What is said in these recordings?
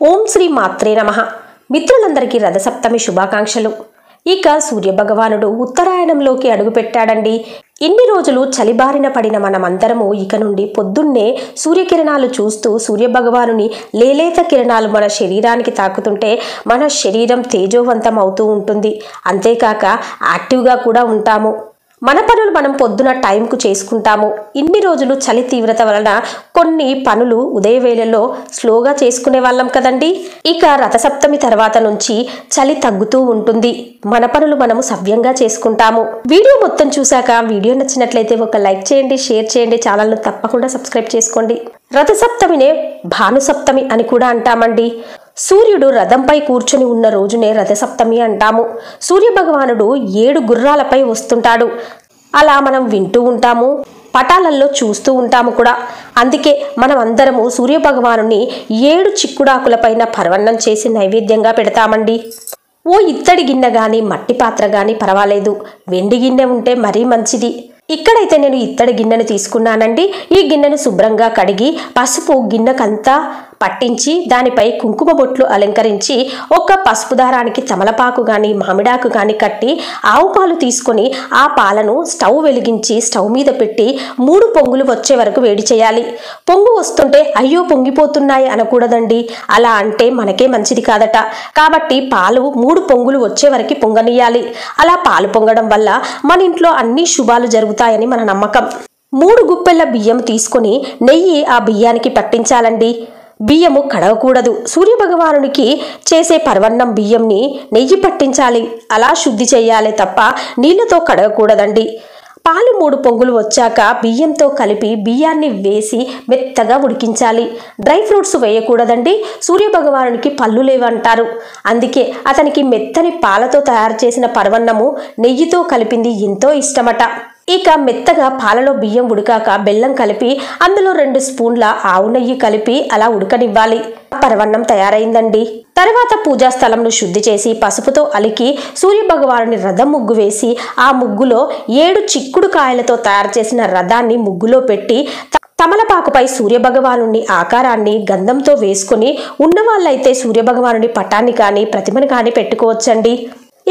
ఓం శ్రీ మాత్రే నమః. మిత్రులందరికీ రథసప్తమి శుభాకాంక్షలు. ఇక సూర్యభగవానుడు ఉత్తరాయణంలోకి అడుగుపెట్టాడండి. ఇన్ని రోజులు చలిబారిన పడిన మనమందరము ఇక నుండి పొద్దున్నే సూర్యకిరణాలు చూస్తూ సూర్యభగవానుని లేలేత కిరణాలు మన శరీరానికి తాకుతుంటే మన శరీరం తేజోవంతం అవుతూ ఉంటుంది. అంతేకాక యాక్టివ్గా కూడా ఉంటాము. మన పనులు మనం పొద్దున టైంకు చేసుకుంటాము. ఇన్ని రోజులు చలి తీవ్రత వలన కొన్ని పనులు ఉదయవేళలో స్లోగా చేసుకునే వాళ్ళం కదండి. ఇక రథసప్తమి తర్వాత నుంచి చలి తగ్గుతూ ఉంటుంది. మన పనులు మనము సవ్యంగా చేసుకుంటాము. వీడియో మొత్తం చూశాక వీడియో నచ్చినట్లయితే ఒక లైక్ చేయండి, షేర్ చేయండి, ఛానల్ను తప్పకుండా సబ్స్క్రైబ్ చేసుకోండి. రథసప్తమినే భానుసప్తమి అని కూడా అంటామండి. సూర్యుడు రథంపై కూర్చొని ఉన్న రోజునే రథసప్తమి అంటాము. సూర్యభగవానుడు 7 గుర్రాలపై వస్తుంటాడు. అలా మనం వింటూ ఉంటాము, పటాలల్లో చూస్తూ ఉంటాము కూడా. అందుకే మనం అందరము సూర్యభగవానుని 7 చిక్కుడాకులపైన పరవన్నం చేసి నైవేద్యంగా పెడతామండి. ఓ ఇత్తడి గిన్నె కానీ మట్టి పాత్ర కానీ పర్వాలేదు, వెండి గిన్నె ఉంటే మరీ మంచిది. ఇక్కడైతే నేను ఇత్తడి గిన్నెను తీసుకున్నానండి. ఈ గిన్నెను శుభ్రంగా కడిగి పసుపు గిన్నెకంతా పట్టించి దానిపై కుంకుమ బొట్లు అలంకరించి ఒక పసుపు దారానికి తమలపాకు కానీ మామిడాకు కానీ కట్టి ఆవు పాలు తీసుకొని ఆ పాలను స్టవ్ వెలిగించి స్టవ్ మీద పెట్టి 3 పొంగులు వచ్చే వరకు వేడి చేయాలి. పొంగు వస్తుంటే అయ్యో పొంగిపోతున్నాయి అనకూడదండి. అలా అంటే మనకే మంచిది కాదట. కాబట్టి పాలు 3 పొంగులు వచ్చే వరకు పొంగనియాలి. అలా పాలు పొంగడం వల్ల మన ఇంట్లో అన్ని శుభాలు జరుగుతాయని మన నమ్మకం. 3 గుప్పెళ్ళ బియ్యం తీసుకొని నెయ్యి ఆ బియ్యానికి పట్టించాలండి. బియ్యము కడగకూడదు. సూర్యభగవానునికి చేసే పరవన్నం బియ్యంని నెయ్యి పట్టించాలి. అలా శుద్ధి చేయాలి తప్ప నీళ్లతో కడగకూడదండి. పాలు 3 పొంగులు వచ్చాక బియ్యంతో కలిపి బియ్యాన్ని వేసి మెత్తగా ఉడికించాలి. Dry fruits వేయకూడదండి. సూర్యభగవానునికి పళ్ళు లేవంటారు. అందుకే అతనికి మెత్తని పాలతో తయారు చేసిన పరవన్నము నెయ్యితో కలిపింది ఎంతో ఇష్టమట. ఇక మెత్తగా పాలలో బియ్యం ఉడికాక బెల్లం కలిపి అందులో 2 స్పూన్ల ఆవు నెయ్యి కలిపి అలా ఉడకనివ్వాలి. పరవన్నం తయారైందండి. తర్వాత పూజా స్థలంను శుద్ధి చేసి పసుపుతో అలికి సూర్యభగవానుని రథం ముగ్గు వేసి ఆ ముగ్గులో 7 చిక్కుడు కాయలతో తయారు చేసిన రథాన్ని ముగ్గులో పెట్టి తమలపాకుపై సూర్యభగవానుని ఆకారాన్ని గంధంతో వేసుకుని ఉన్నవాళ్ళైతే సూర్యభగవానుని పటాన్ని కానీ ప్రతిమను కానీ పెట్టుకోవచ్చండి.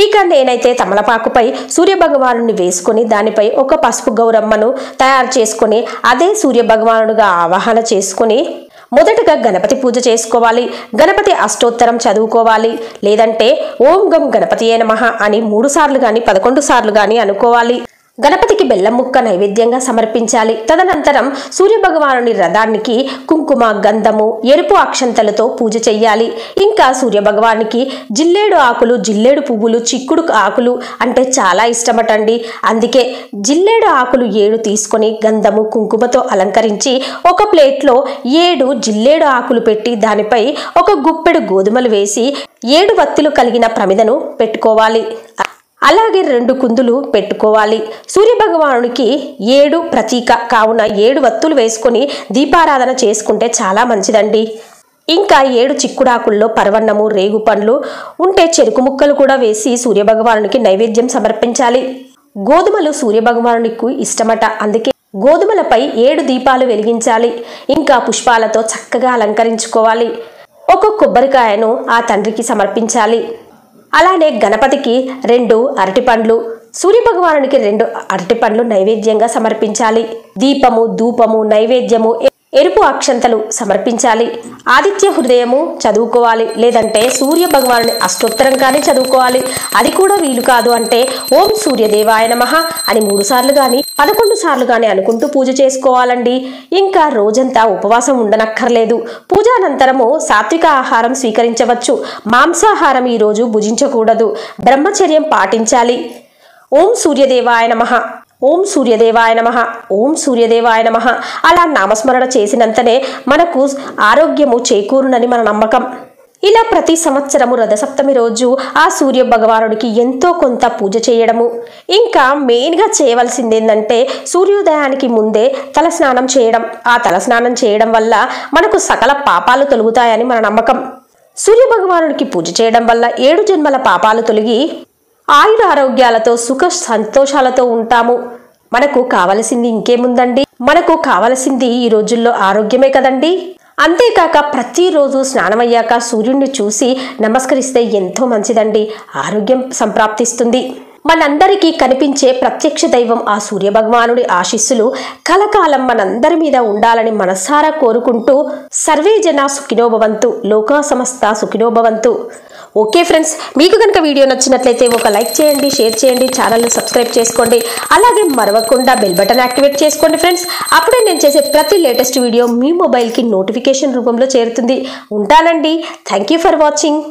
ఇక నేనైతే తమలపాకుపై సూర్యభగవానుని వేసుకొని దానిపై ఒక పసుపు గౌరమ్మను తయారు చేసుకొని అదే సూర్యభగవానుడిగా ఆవాహన చేసుకొని మొదటగా గణపతి పూజ చేసుకోవాలి. గణపతి అష్టోత్తరం చదువుకోవాలి. లేదంటే ఓం గం గణపతియే నమః అని 3 సార్లు కానీ 11 సార్లు కానీ అనుకోవాలి. గణపతికి బెల్లం ముక్క నైవేద్యంగా సమర్పించాలి. తదనంతరం సూర్యభగవానుని రథానికి కుంకుమ, గంధము, ఎరుపు అక్షంతలతో పూజ చెయ్యాలి. ఇంకా సూర్యభగవానికి జిల్లేడు ఆకులు, జిల్లేడు పువ్వులు, చిక్కుడు ఆకులు అంటే చాలా ఇష్టమటండి. అందుకే జిల్లేడు ఆకులు 7 తీసుకొని గంధము, కుంకుమతో అలంకరించి ఒక ప్లేట్లో 7 జిల్లేడు ఆకులు పెట్టి దానిపై ఒక గుప్పెడు గోధుమలు వేసి 7 వత్తులు కలిగిన ప్రమిదను పెట్టుకోవాలి. అలాగే 2 కుందులు పెట్టుకోవాలి. సూర్యభగవానునికి 7 ప్రతీక కావున 7 వత్తులు వేసుకొని దీపారాధన చేసుకుంటే చాలా మంచిదండి. ఇంకా 7 చిక్కుడాకుల్లో పరవన్నము, రేగు పండ్లు ఉంటే చెరుకు ముక్కలు కూడా వేసి సూర్యభగవానునికి నైవేద్యం సమర్పించాలి. గోధుమలు సూర్యభగవానునికి ఇష్టమట. అందుకే గోధుమలపై 7 దీపాలు వెలిగించాలి. ఇంకా పుష్పాలతో చక్కగా అలంకరించుకోవాలి. ఒక కొబ్బరికాయను ఆ తండ్రికి సమర్పించాలి. అలానే గణపతికి 2 అరటిపండ్లు, సూర్యభగవానునికి 2 అరటిపండ్లు నైవేద్యంగా సమర్పించాలి. దీపము, ధూపము, నైవేద్యము, ఎరుపు అక్షంతలు సమర్పించాలి. ఆదిత్య హృదయము చదువుకోవాలి. లేదంటే సూర్యభగవానుని అష్టోత్తరం కానీ చదువుకోవాలి. అది కూడా వీలు కాదు అంటే ఓం సూర్యదేవాయ నమః అని 3 సార్లు కానీ 11 సార్లు కానీ అనుకుంటూ పూజ చేసుకోవాలండి. ఇంకా రోజంతా ఉపవాసం ఉండనక్కర్లేదు. పూజానంతరము సాత్విక ఆహారం స్వీకరించవచ్చు. మాంసాహారం ఈరోజు భుజించకూడదు. బ్రహ్మచర్యం పాటించాలి. ఓం సూర్యదేవాయ నమః, ఓం సూర్యదేవాయ నమః, ఓం సూర్యదేవాయ నమః అలా నామస్మరణ చేసినంతనే మనకు ఆరోగ్యము చేకూరునని మన నమ్మకం. ఇలా ప్రతి సంవత్సరము రథసప్తమి రోజు ఆ సూర్య భగవానుడికి ఎంతో కొంత పూజ చేయడము. ఇంకా మెయిన్గా చేయవలసింది ఏంటంటే సూర్యోదయానికి ముందే తలస్నానం చేయడం. ఆ తలస్నానం చేయడం వల్ల మనకు సకల పాపాలు తొలగుతాయని మన నమ్మకం. సూర్య భగవానుడికి పూజ చేయడం వల్ల 7 జన్మల పాపాలు తొలగి ఆయుర ఆరోగ్యాలతో సుఖ సంతోషాలతో ఉంటాము. మనకు కావలసింది ఇంకేముందండి? మనకు కావలసింది ఈ రోజుల్లో ఆరోగ్యమే కదండి. అంతేకాక ప్రతిరోజు స్నానమయ్యాక సూర్యుడిని చూసి నమస్కరిస్తే ఎంతో మంచిదండి. ఆరోగ్యం సంప్రాప్తిస్తుంది. మనందరికీ కనిపించే ప్రత్యక్ష దైవం ఆ సూర్యభగవానుడి ఆశీస్సులు కలకాలం మనందరి మీద ఉండాలని మనసారా కోరుకుంటూ సర్వే జన సుఖినోభవంతు, లోకా సమస్త సుఖినోభవంతు. ఓకే ఫ్రెండ్స్, మీకు కనుక వీడియో నచ్చినట్లయితే ఒక లైక్ చేయండి, షేర్ చేయండి, ఛానల్ని సబ్స్క్రైబ్ చేసుకోండి. అలాగే మరవకుండా బెల్ బటన్ యాక్టివేట్ చేసుకోండి ఫ్రెండ్స్. అప్పుడే నేను చేసే ప్రతి లేటెస్ట్ వీడియో మీ మొబైల్కి నోటిఫికేషన్ రూపంలో చేరుతుంది. ఉంటానండి. Thank you for watching.